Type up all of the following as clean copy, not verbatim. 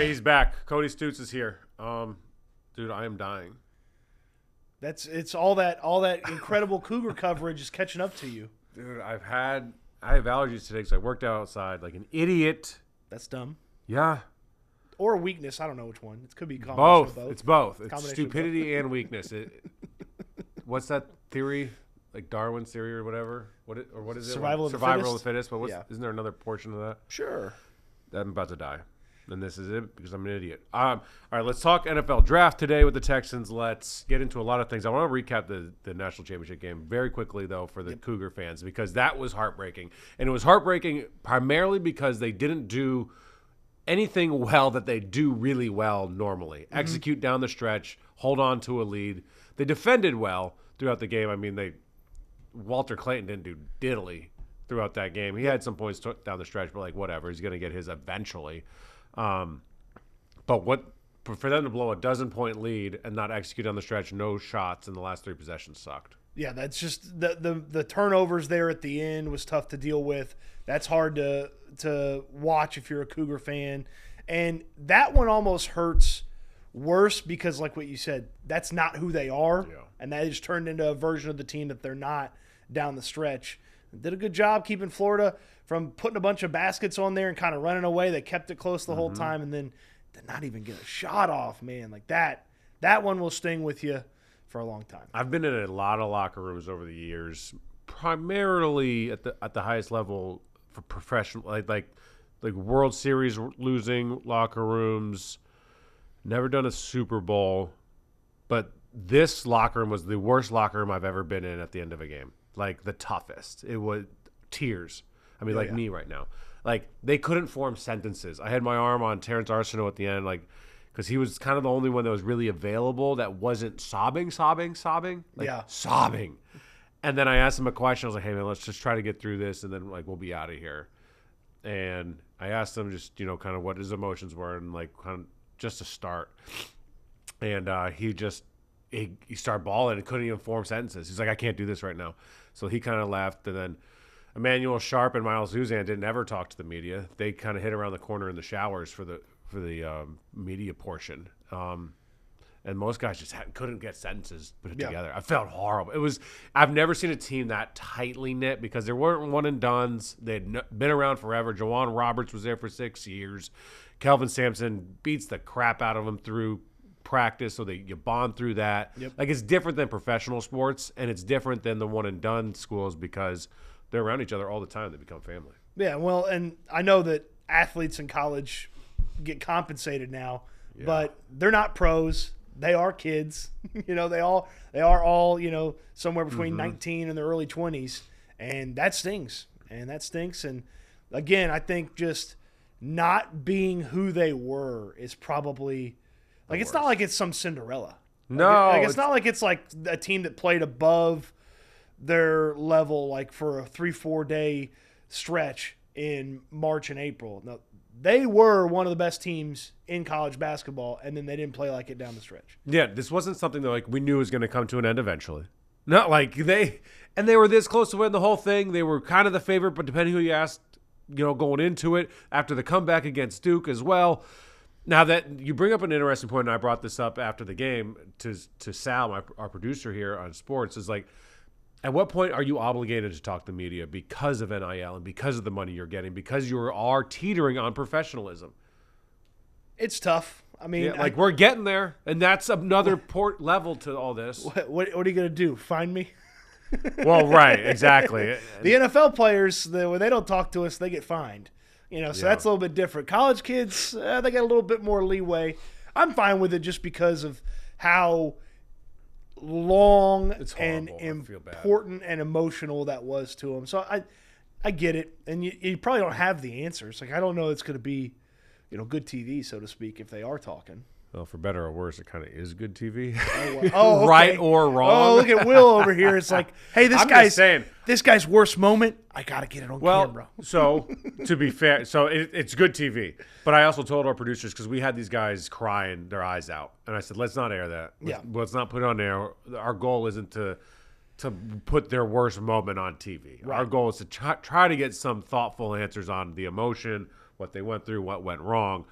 Hey, he's back. Cody Stutes is here. Dude, I am dying. It's all that incredible Cougar coverage is catching up to you. Dude, I have allergies today because I worked out outside like an idiot. That's dumb. Yeah. Or a weakness. I don't know which one. It could be a combination Both. of both. It's both. It's Combination stupidity and weakness. What's that theory? Like Darwin's theory or whatever? What is it? Survival of the fittest. But Yeah. Isn't there another portion of that? Sure. I'm about to die. And this is it because I'm an idiot. All right, let's talk NFL Draft today with the Texans. Let's get into a lot of things. I want to recap the national championship game very quickly, though, for the Cougar fans because that was heartbreaking. And it was heartbreaking primarily because they didn't do anything well that they do really well normally. Mm-hmm. Execute down the stretch, hold on to a lead. They defended well throughout the game. I mean, Walter Clayton didn't do diddly throughout that game. He had some points down the stretch, but, like, whatever. He's going to get his eventually. But for them to blow a 12-point lead and not execute on the stretch, no shots in the last 3 possessions sucked. Yeah, that's just the turnovers there at the end was tough to deal with. That's hard to watch if you're a Cougar fan. And that one almost hurts worse because, like what you said, that's not who they are. Yeah. And that just turned into a version of the team that they're not down the stretch. Did a good job keeping Florida from putting a bunch of baskets on there and kind of running away. They kept it close the whole time and then did not even get a shot off, man. Like that one will sting with you for a long time. I've been in a lot of locker rooms over the years, primarily at the highest level for professional, like World Series losing locker rooms. Never done a Super Bowl, but this locker room was the worst locker room I've ever been in at the end of a game. Like the toughest. It was tears. I mean, me right now. Like they couldn't form sentences. I had my arm on Terrence Arsenault at the end, like because he was kind of the only one that was really available that wasn't sobbing. Sobbing. And then I asked him a question. I was like, "Hey man, let's just try to get through this, and then like we'll be out of here." And I asked him just kind of what his emotions were and like kind of just to start. And he started bawling and couldn't even form sentences. He's like, I can't do this right now. So he kind of left. And then Emmanuel Sharp and Miles Zuzan didn't ever talk to the media. They kind of hid around the corner in the showers for the media portion. And most guys just couldn't get sentences put together. I felt horrible. I've never seen a team that tightly knit because there weren't one and dones. They'd been around forever. Jawan Roberts was there for 6 years. Kelvin Sampson beats the crap out of him through practice, so you bond through that. Yep. Like it's different than professional sports, and it's different than the one and done schools because they're around each other all the time. They become family. Yeah, well, and I know that athletes in college get compensated now, but they're not pros. They are kids. They are all somewhere between 19 and their early 20s, and that stings. And again, I think just not being who they were is probably like it's not like it's some Cinderella. No, it's not like it's like a team that played above their level like for a 3-4 day stretch in March and April. No, they were one of the best teams in college basketball, and then they didn't play like it down the stretch. Yeah, this wasn't something that like we knew was going to come to an end eventually. Not like they were this close to winning the whole thing. They were kind of the favorite, but depending who you asked, going into it after the comeback against Duke as well. Now that you bring up an interesting point, and I brought this up after the game to Sal, our producer here on sports, is like, at what point are you obligated to talk to the media because of NIL and because of the money you're getting, because you are teetering on professionalism? It's tough. I mean, we're getting there, and that's another level to all this. What are you going to do? Find me? Well, right, exactly. The NFL players, when they don't talk to us, they get fined. So that's a little bit different. College kids, they get a little bit more leeway. I'm fine with it just because of how long and important and emotional that was to them. So I get it, and you probably don't have the answers. Like I don't know it's going to be, good TV, so to speak, if they are talking. Well, for better or worse, it kind of is good TV. Okay. Right or wrong. Oh, look at Will over here. It's like, hey, this guy's worst moment, I got to get it on camera. So, to be fair, it's good TV. But I also told our producers, because we had these guys crying their eyes out. And I said, let's not air that. Let's not put it on air. Our goal isn't to put their worst moment on TV. Right. Our goal is to try to get some thoughtful answers on the emotion, what they went through, what went wrong.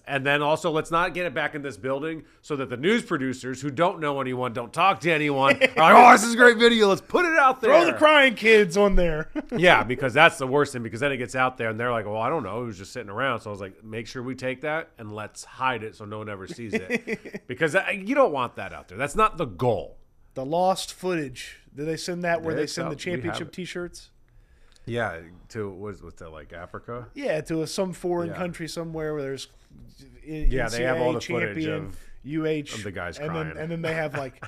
And then also let's not get it back in this building so that the news producers who don't know anyone, don't talk to anyone, are like, oh, this is a great video. Let's put it out there. Throw the crying kids on there. Yeah, because that's the worst thing, because then it gets out there and they're like, well, I don't know. It was just sitting around. So I was like, make sure we take that and let's hide it so no one ever sees it. Because you don't want that out there. That's not the goal. The lost footage. Did they send that where they send the We have championship it. T-shirts? Yeah, to what's that, like Africa? Yeah, to some foreign country somewhere where there's Yeah, they have all the footage champion, of the guys and crying. then they have like,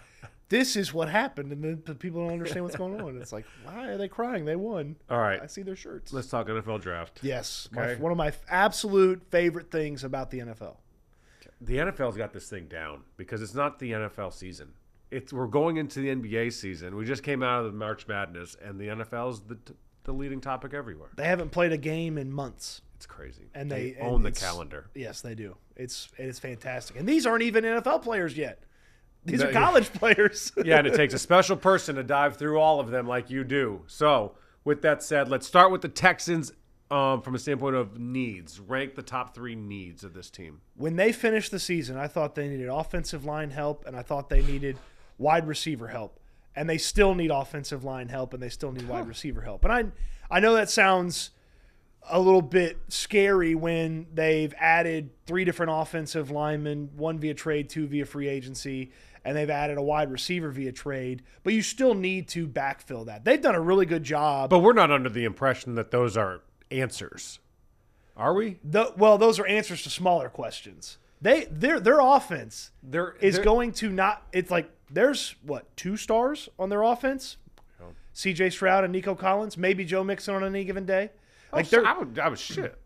this is what happened, and then people don't understand what's going on. It's like, why are they crying? They won. All right, I see their shirts. let's talk NFL draft. Yes, Okay. one of my absolute favorite things about the NFL. The NFL's got this thing down because it's not the NFL season. We're going into the NBA season. We just came out of the March Madness, and the NFL's the leading topic everywhere. They haven't played a game in months. It's crazy. And they and own the it's- calendar. Yes, they do. It's fantastic. And these aren't even NFL players yet. These No, are college players. Yeah, and it takes a special person to dive through all of them like you do. So, with that said, let's start with the Texans from a standpoint of needs. Rank the top 3 needs of this team. When they finished the season, I thought they needed offensive line help, and I thought they needed wide receiver help. And they still need offensive line help, and they still need wide receiver help. And I know that sounds a little bit scary when they've added 3 different offensive linemen, 1 via trade, 2 via free agency, and they've added a wide receiver via trade. But you still need to backfill that. They've done a really good job. But we're not under the impression that those are answers. Are we? Well, those are answers to smaller questions. Their offense is going to not – it's like there's, 2 stars on their offense? Oh. C.J. Stroud and Nico Collins, maybe Joe Mixon on any given day. Like I would shit.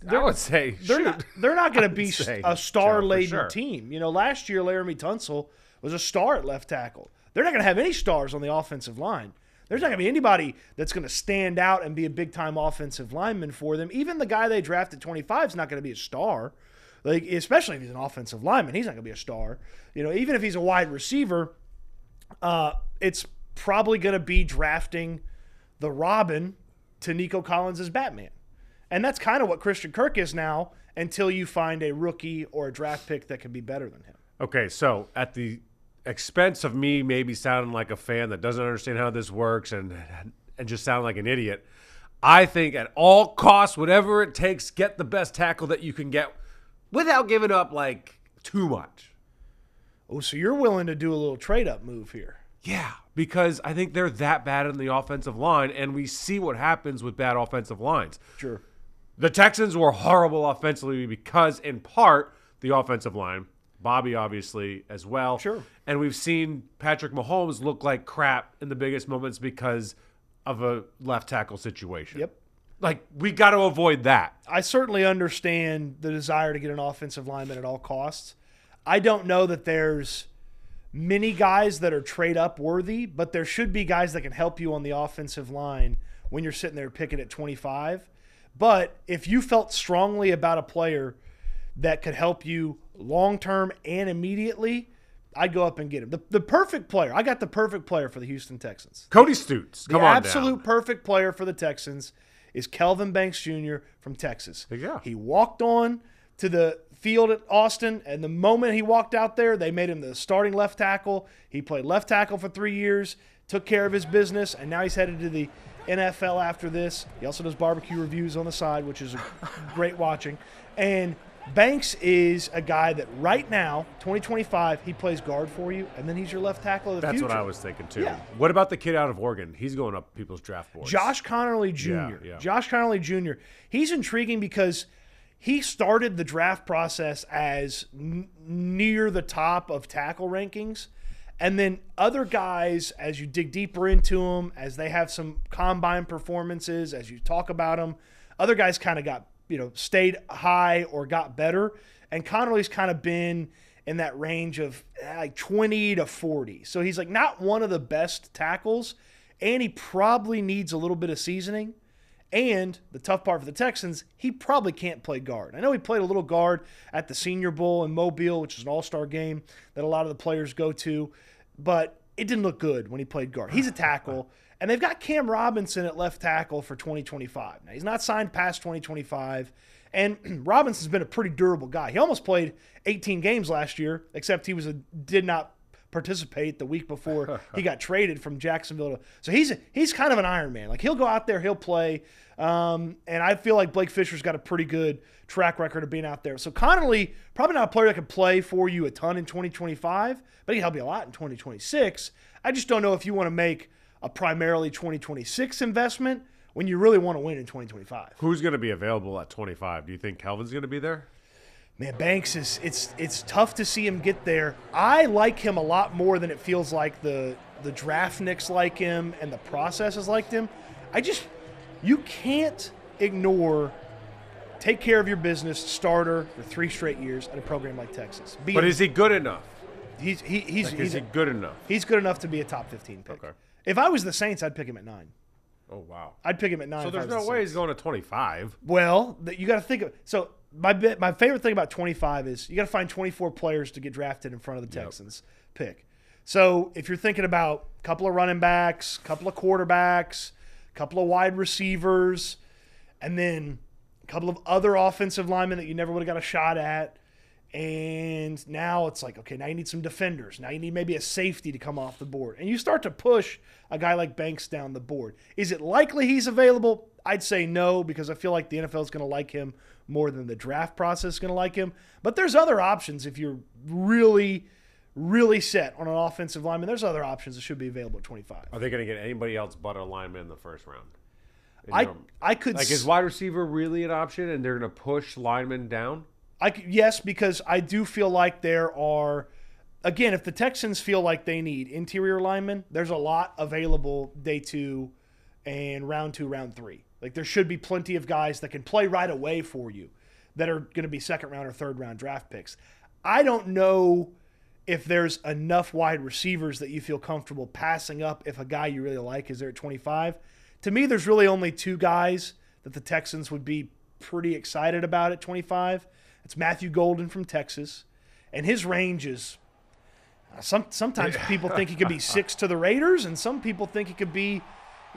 I would say they're not going to be say a star-laden Joe, for sure. team. You know, last year Laramie Tunsil was a star at left tackle. They're not going to have any stars on the offensive line. There's not going to be anybody that's going to stand out and be a big-time offensive lineman for them. Even the guy they drafted 25 is not going to be a star. Like, especially if he's an offensive lineman, he's not going to be a star. You know, even if he's a wide receiver, it's probably going to be drafting the Robin to Nico Collins' Batman. And that's kind of what Christian Kirk is now until you find a rookie or a draft pick that can be better than him. Okay, so at the expense of me maybe sounding like a fan that doesn't understand how this works and just sound like an idiot, I think at all costs, whatever it takes, get the best tackle that you can get without giving up like too much. Oh, so you're willing to do a little trade-up move here. Yeah, because I think they're that bad in the offensive line, and we see what happens with bad offensive lines. Sure. The Texans were horrible offensively because, in part, the offensive line, Bobby obviously as well. Sure. And we've seen Patrick Mahomes look like crap in the biggest moments because of a left tackle situation. Yep. Like, we got to avoid that. I certainly understand the desire to get an offensive lineman at all costs. I don't know that there's many guys that are trade-up worthy, but there should be guys that can help you on the offensive line when you're sitting there picking at 25. But if you felt strongly about a player that could help you long-term and immediately, I'd go up and get him. The perfect player. I got the perfect player for the Houston Texans. Cody Stutes, come on absolute down. perfect player for the Texans is Kelvin Banks Jr. from Texas. Yeah. He walked on to the field at Austin, and the moment he walked out there, they made him the starting left tackle. He played left tackle for 3 years, took care of his business, and now he's headed to the NFL after this. He also does barbecue reviews on the side, which is great watching. And Banks is a guy that right now, 2025, he plays guard for you, and then he's your left tackle of the future. That's what I was thinking, too. Yeah. What about the kid out of Oregon? He's going up people's draft boards. Josh Connerly Jr. Yeah. Josh Connerly Jr. He's intriguing because he started the draft process as near the top of tackle rankings. And then other guys, as you dig deeper into them, as they have some combine performances, as you talk about them, other guys kind of got, stayed high or got better. And Connerly's kind of been in that range of like 20 to 40. So he's like not one of the best tackles, and he probably needs a little bit of seasoning. And the tough part for the Texans, he probably can't play guard. I know he played a little guard at the Senior Bowl in Mobile, which is an all-star game that a lot of the players go to, but it didn't look good when he played guard. He's a tackle, And they've got Cam Robinson at left tackle for 2025. Now, he's not signed past 2025. And Robinson's been a pretty durable guy. He almost played 18 games last year, except he did not participate the week before he got traded from Jacksonville. So he's kind of an Iron Man. Like, he'll go out there, he'll play. And I feel like Blake Fisher's got a pretty good track record of being out there. So Connolly, probably not a player that can play for you a ton in 2025, but he can help you a lot in 2026. I just don't know if you want to make a primarily 2026 investment when you really want to win in 2025. Who's going to be available at 25? Do you think Kelvin's going to be there? Man, Banks it's tough to see him get there. I like him a lot more than it feels like the draftniks like him and the processes like him. You can't ignore take care of your business starter for 3 straight years at a program like Texas. But is he good enough? Is he good enough? He's good enough to be a top 15 pick. Okay. If I was the Saints, I'd pick him at 9. Oh, wow. I'd pick him at 9. So there's no way he's going to 25. Well, you got to think of – so my favorite thing about 25 is you got to find 24 players to get drafted in front of the Texans pick. So if you're thinking about a couple of running backs, a couple of quarterbacks, a couple of wide receivers, and then a couple of other offensive linemen that you never would have got a shot at, and now it's like, okay, now you need some defenders. Now you need maybe a safety to come off the board. And you start to push a guy like Banks down the board. Is it likely he's available? I'd say no, because I feel like the NFL is going to like him more than the draft process is going to like him. But there's other options if you're really, really set on an offensive lineman. There's other options that should be available at 25. Are they going to get anybody else but a lineman in the first round? I could like, is wide receiver really an option, and they're going to push linemen down? Yes, because I do feel like there are, again, if the Texans feel like they need interior linemen, there's a lot available day 2 and round 2, round 3. Like, there should be plenty of guys that can play right away for you that are going to be second round or third round draft picks. I don't know if there's enough wide receivers that you feel comfortable passing up if a guy you really like is there at 25. To me, there's really only 2 guys that the Texans would be pretty excited about at 25. It's Matthew Golden from Texas, and his range is sometimes people think he could be 6 to the Raiders, and some people think he could be,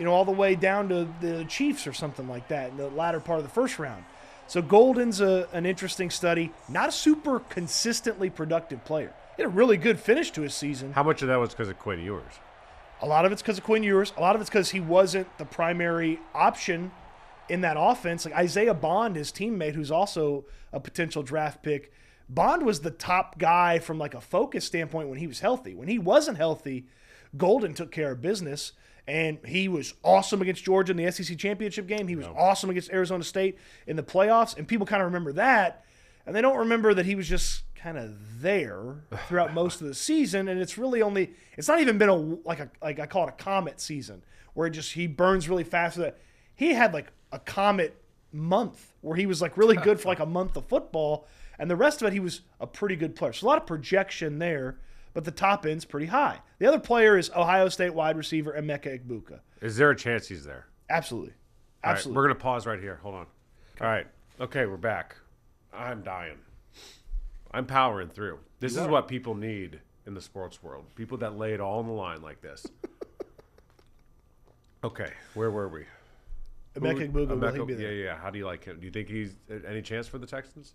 all the way down to the Chiefs or something like that in the latter part of the first round. So Golden's an interesting study, not a super consistently productive player. He had a really good finish to his season. How much of that was because of Quinn Ewers? A lot of it's because of Quinn Ewers. A lot of it's because he wasn't the primary option in that offense. Like Isaiah Bond, his teammate, who's also a potential draft pick, Bond was the top guy from like a focus standpoint when he was healthy. When he wasn't healthy, Golden took care of business, and he was awesome against Georgia in the SEC championship game. He was awesome against Arizona State in the playoffs, and people kind of remember that, and they don't remember that he was just kind of there throughout most of the season. And it's really it's not even been like I call it a comet season where he burns really fast. He had like a comet month where he was like really good for like a month of football, and the rest of it he was a pretty good player. So a lot of projection there, but the top end's pretty high. The other player is Ohio State wide receiver Emeka Egbuka. Is there a chance he's there? Absolutely. All right, we're going to pause right here. Hold on. Okay. All right. Okay, we're back. I'm dying. I'm powering through. This is what people need in the sports world. People that lay it all on the line like this. Okay, where were we? Emeka Egbuka, will he be there? Yeah. How do you like him? Do you think he's any chance for the Texans?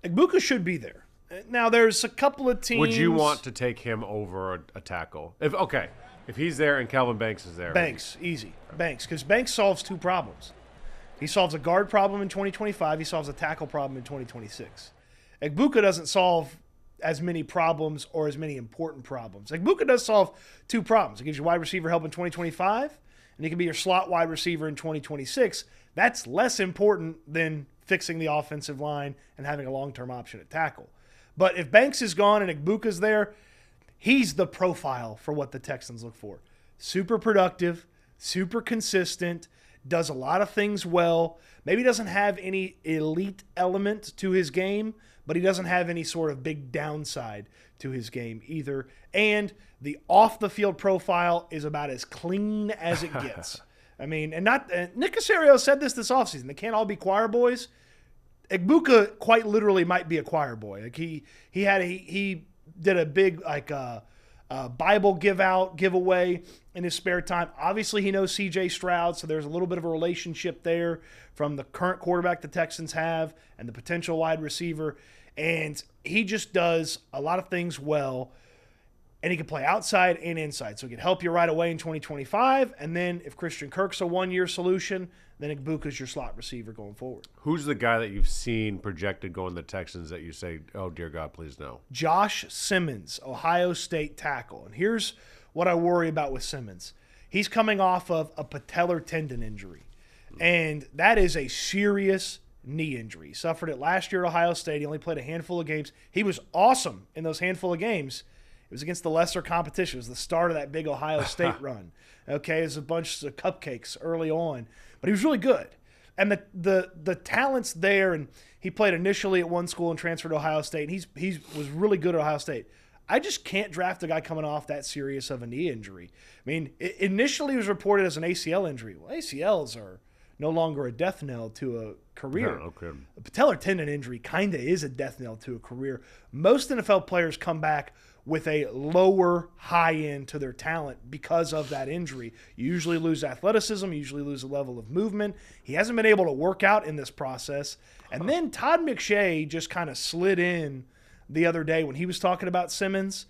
Egbuka should be there. Now, there's a couple of teams. Would you want to take him over a tackle? If he's there and Calvin Banks is there. Banks, easy. Banks, because Banks solves 2 problems. He solves a guard problem in 2025. He solves a tackle problem in 2026. Egbuka doesn't solve as many problems or as many important problems. Egbuka does solve 2 problems. It gives you wide receiver help in 2025, and he can be your slot wide receiver in 2026. That's less important than fixing the offensive line and having a long-term option at tackle. But if Banks is gone and Egbuka's there, he's the profile for what the Texans look for. Super productive, super consistent, does a lot of things well. Maybe doesn't have any elite element to his game, but he doesn't have any sort of big downside to his game either. And the off-the-field profile is about as clean as it gets. I mean, and Nick Caserio said this offseason. They can't all be choir boys. Egbuka quite literally might be a choir boy. Like he did a big Bible giveaway in his spare time. Obviously, he knows C.J. Stroud, so there's a little bit of a relationship there from the current quarterback the Texans have and the potential wide receiver. And he just does a lot of things well, and he can play outside and inside. So he can help you right away in 2025. And then if Christian Kirk's a one-year solution, then Igbuka's your slot receiver going forward. Who's the guy that you've seen projected going to the Texans that you say, oh, dear God, please no? Josh Simmons, Ohio State tackle. And here's what I worry about with Simmons. He's coming off of a patellar tendon injury, and that is a serious knee injury. He suffered it last year at Ohio State. He only played a handful of games. He was awesome in those handful of games. It was against the lesser competition. It was the start of that big Ohio State run. Okay, it was a bunch of cupcakes early on, but he was really good. And the talent's there, and he played initially at one school and transferred to Ohio State, and he was really good at Ohio State. I just can't draft a guy coming off that serious of a knee injury. I mean, initially it was reported as an ACL injury. Well, ACLs are no longer a death knell to a career. No, okay. A patellar tendon injury kind of is a death knell to a career. Most NFL players come back with a lower high end to their talent because of that injury. You usually lose athleticism. You usually lose a level of movement. He hasn't been able to work out in this process. And then Todd McShay just kind of slid in the other day when he was talking about Simmons.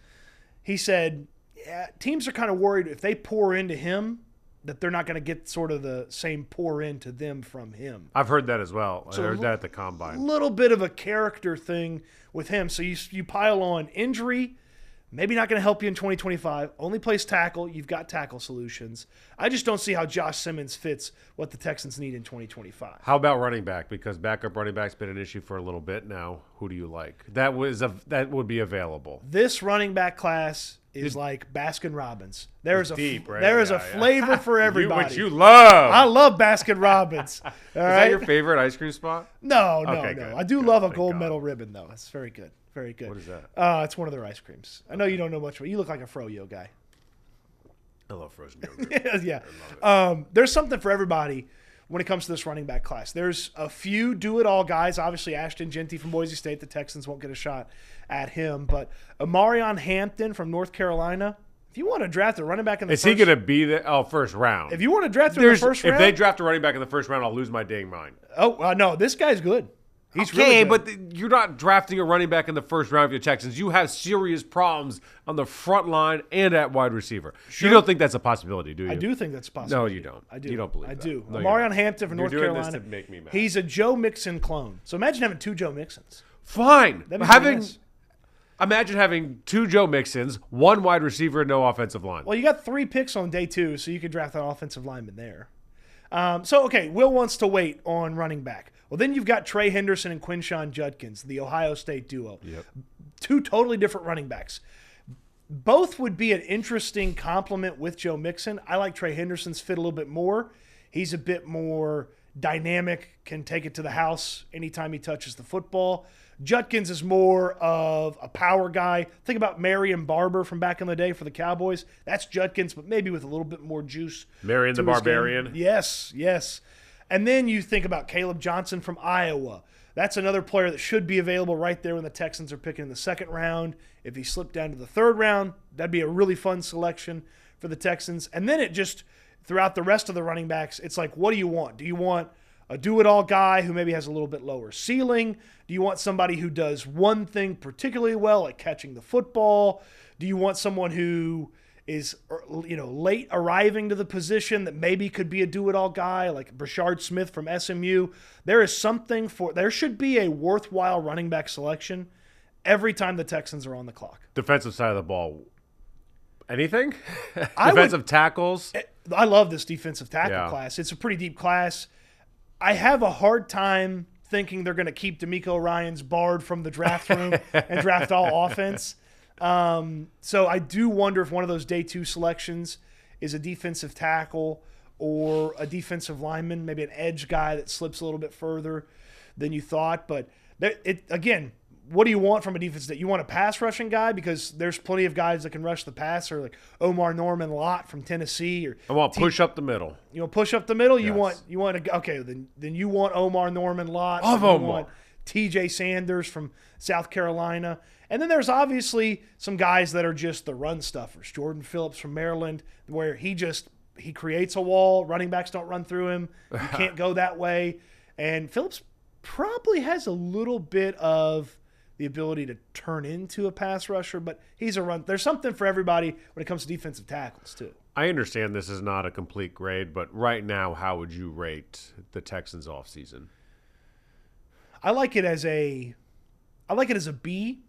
He said, yeah, teams are kind of worried if they pour into him that they're not going to get sort of the same pour into them from him. I've heard that as well. So I heard that at the Combine. A little bit of a character thing with him. So you pile on injury, maybe not going to help you in 2025. Only plays tackle. You've got tackle solutions. I just don't see how Josh Simmons fits what the Texans need in 2025. How about running back? Because backup running back's been an issue for a little bit now. Who do you like? That would be available. This running back class is like Baskin Robbins. There's deep, right? There is a flavor for everybody. Which you love. I love Baskin Robbins. All Is right? that your favorite ice cream spot? No. Okay, good. I do Good. love a Thank gold God. medal ribbon, though. It's very good. Very good. What is that? It's one of their ice creams. I know you don't know much, but you look like a froyo guy. I love frozen yogurt. Yeah. I love it. There's something for everybody when it comes to this running back class. There's a few do-it-all guys. Obviously, Ashton Genty from Boise State. The Texans won't get a shot at him. But Amarion Hampton from North Carolina. If you want to draft a running back in the Is he going to be the first round? If you want to draft him in the first round. If they draft a running back in the first round, I'll lose my dang mind. Oh, no. This guy's good. He's Okay, really good. but you're not drafting a running back in the first round of your Texans. You have serious problems on the front line and at wide receiver. Sure. You don't think that's a possibility, do you? I do think that's possible. No, you don't. I do. You don't believe I that. do. No, Amarion Hampton from North You're doing Carolina. this to make me mad. He's a Joe Mixon clone. So imagine having two Joe Mixons. Fine. That'd be pretty nice. Imagine having two Joe Mixons, one wide receiver, and no offensive line. Well, you got 3 picks on day 2, so you could draft an offensive lineman there. Okay, Will wants to wait on running back. Well, then you've got Trey Henderson and Quinshon Judkins, the Ohio State duo. Yep. 2 totally different running backs. Both would be an interesting complement with Joe Mixon. I like Trey Henderson's fit a little bit more. He's a bit more dynamic, can take it to the house anytime he touches the football. Judkins is more of a power guy. Think about Marion Barber from back in the day for the Cowboys. That's Judkins, but maybe with a little bit more juice. Marion the to his game. Barbarian. Yes. And then you think about Caleb Johnson from Iowa. That's another player that should be available right there when the Texans are picking in the second round. If he slipped down to the third round, that'd be a really fun selection for the Texans. And then it just, throughout the rest of the running backs, it's like, what do you want? Do you want a do-it-all guy who maybe has a little bit lower ceiling? Do you want somebody who does one thing particularly well, like catching the football? Do you want someone who is, late arriving to the position that maybe could be a do-it-all guy, like Brashard Smith from SMU? There should be a worthwhile running back selection every time the Texans are on the clock. Defensive side of the ball. Anything? Defensive tackles? I love this defensive tackle Yeah. class. It's a pretty deep class. I have a hard time thinking they're going to keep D'Amico Ryans barred from the draft room and draft all offense. So I do wonder if one of those day 2 selections is a defensive tackle or a defensive lineman, maybe an edge guy that slips a little bit further than you thought. But again, what do you want from a defense? That you want a pass rushing guy, because there's plenty of guys that can rush the passer, like Omar Norman Lott from Tennessee, or I want push up the middle. push up the middle. Yes. Then you want Omar Norman Lott. Love you Omar. want TJ Sanders from South Carolina. And then there's obviously some guys that are just the run stuffers. Jordan Phillips from Maryland, where he creates a wall. Running backs don't run through him. You can't go that way. And Phillips probably has a little bit of the ability to turn into a pass rusher, but he's a run. There's something for everybody when it comes to defensive tackles too. I understand this is not a complete grade, but right now, how would you rate the Texans offseason? I like it as a B,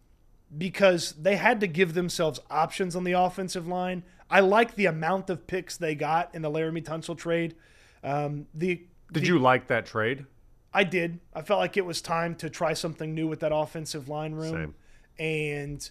because they had to give themselves options on the offensive line. I like the amount of picks they got in the Laramie Tunsil trade. Did you like that trade? I did. I felt like it was time to try something new with that offensive line room. Same. And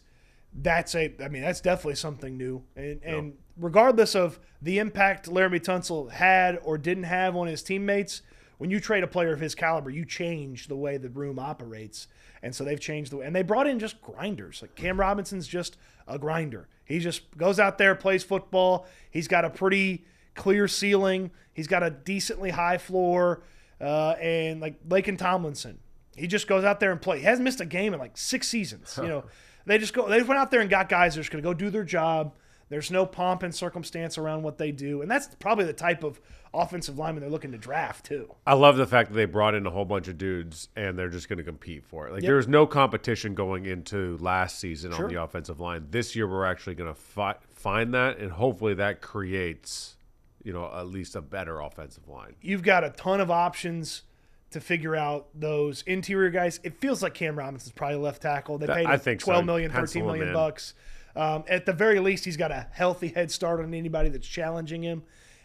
that's definitely something new. And regardless of the impact Laramie Tunsil had or didn't have on his teammates, when you trade a player of his caliber, you change the way the room operates. And so they've changed the way. And they brought in just grinders. Like Cam Robinson's just a grinder. He just goes out there, plays football. He's got a pretty clear ceiling. He's got a decently high floor. And like Laken Tomlinson, he just goes out there and plays. He hasn't missed a game in like 6 seasons. They went out there and got guys that are just going to go do their job. There's no pomp and circumstance around what they do. And that's probably the type of offensive lineman they're looking to draft too. I love the fact that they brought in a whole bunch of dudes and they're just going to compete for it. Like there was no competition going into last season on the offensive line. This year we're actually going to find that, and hopefully that creates, at least a better offensive line. You've got a ton of options to figure out those interior guys. It feels like Cam Robinson's probably left tackle. They paid him $12 million, $13 million bucks. At the very least, he's got a healthy head start on anybody that's challenging him.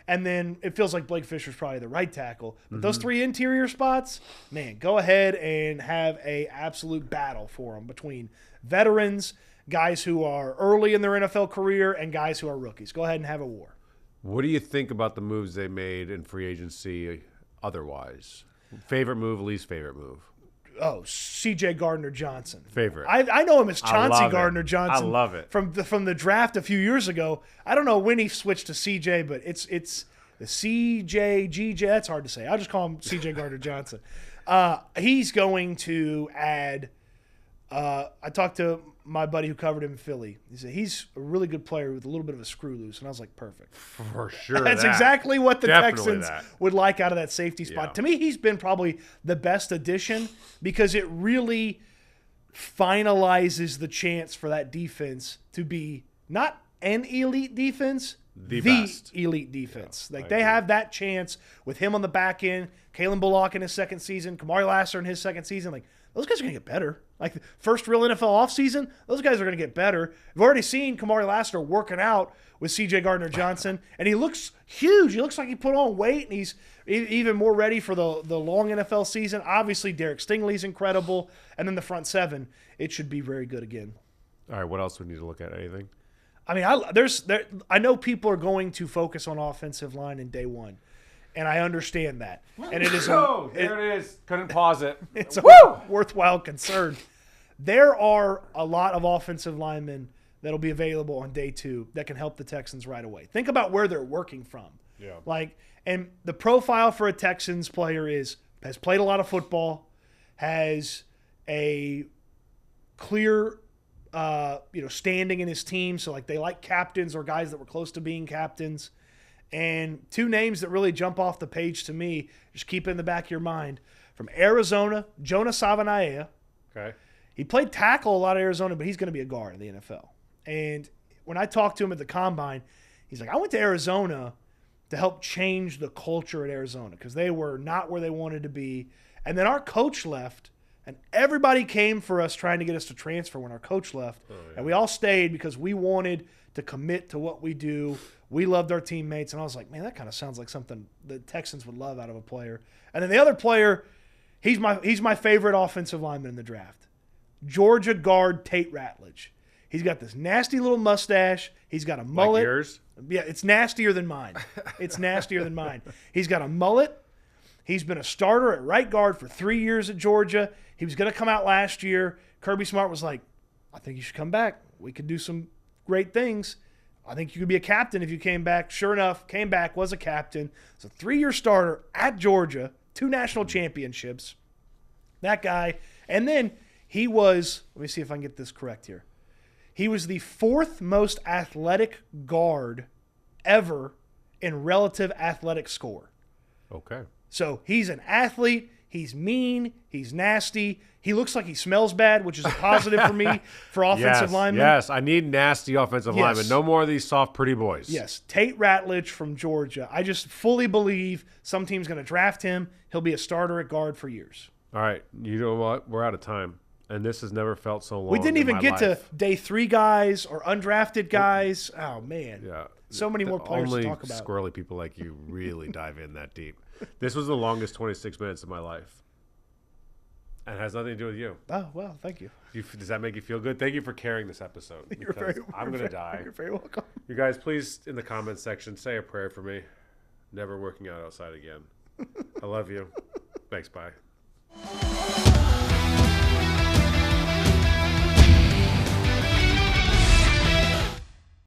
And then it feels like Blake Fisher's probably the right tackle. But those 3 interior spots, man, go ahead and have a absolute battle for them between veterans, guys who are early in their NFL career, and guys who are rookies. Go ahead and have a war. What do you think about the moves they made in free agency otherwise? Favorite move, least favorite move? Oh, C.J. Gardner-Johnson. Favorite. I know him as Chauncey Gardner-Johnson. I love it. From the draft a few years ago. I don't know when he switched to C.J., but it's the C.J., G.J. That's hard to say. I'll just call him C.J. Gardner-Johnson. He's going to add I talked to my buddy who covered him in Philly. He said he's a really good player with a little bit of a screw loose. And I was like, perfect. For sure. That's exactly what the Texans would like out of that safety spot. Yeah. To me, he's been probably the best addition because it really finalizes the chance for that defense to be not an elite defense, the best elite defense. Yeah, like they have that chance with him on the back end, Kalen Bullock in his second season, Kamari Lassiter in his second season. Like those guys are going to get better. Like the first real NFL offseason, those guys are going to get better. We've already seen Kamari Lassiter working out with C.J. Gardner-Johnson, and he looks huge. He looks like he put on weight, and he's even more ready for the long NFL season. Obviously, Derek Stingley's incredible, and then the front seven, it should be very good again. All right, what else we need to look at? Anything? I mean, I know people are going to focus on offensive line in day one, and I understand that. And it is there it is. Couldn't pause it. It's a worthwhile concern. There are a lot of offensive linemen that'll be available on day two that can help the Texans right away. Think about where they're working from. Yeah. And the profile for a Texans player has played a lot of football, has a clear standing in his team. So they like captains or guys that were close to being captains. And two names that really jump off the page to me, just keep it in the back of your mind. From Arizona, Jonah Savanaia. Okay. He played tackle a lot of Arizona, but he's going to be a guard in the NFL. And when I talked to him at the Combine, he's like, I went to Arizona to help change the culture at Arizona because they were not where they wanted to be. And then our coach left, and everybody came for us trying to get us to transfer when our coach left. Oh, yeah. And we all stayed because we wanted to commit to what we do. We loved our teammates. And I was like, man, that kind of sounds like something the Texans would love out of a player. And then the other player, he's my favorite offensive lineman in the draft. Georgia guard Tate Ratledge. He's got this nasty little mustache. He's got a mullet. Like yours? Yeah, it's nastier than mine. It's nastier than mine. He's got a mullet. He's been a starter at right guard for 3 years at Georgia. He was going to come out last year. Kirby Smart was like, I think you should come back. We could do some great things. I think you could be a captain if you came back. Sure enough, came back, was a captain. It's a 3-year starter at Georgia, 2 national championships. That guy. And then he was, let me see if I can get this correct here. He was the 4th most athletic guard ever in relative athletic score. Okay. So he's an athlete. He's mean. He's nasty. He looks like he smells bad, which is a positive for me for offensive linemen. Yes, I need nasty offensive linemen. No more of these soft, pretty boys. Yes. Tate Ratledge from Georgia. I just fully believe some team's going to draft him. He'll be a starter at guard for years. All right. You know what? We're out of time. And this has never felt so long. We didn't even get to life. day 3 guys or undrafted guys. Oh, man. Yeah. So many more players to talk Only about. squirrely people like you really dive in that deep. This was the longest 26 minutes of my life. And it has nothing to do with you. Oh, well, thank you. Does that make you feel good? Thank you for carrying this episode. I'm going to die. You're very welcome. You guys, please, in the comments section, say a prayer for me. Never working out outside again. I love you. Thanks, bye.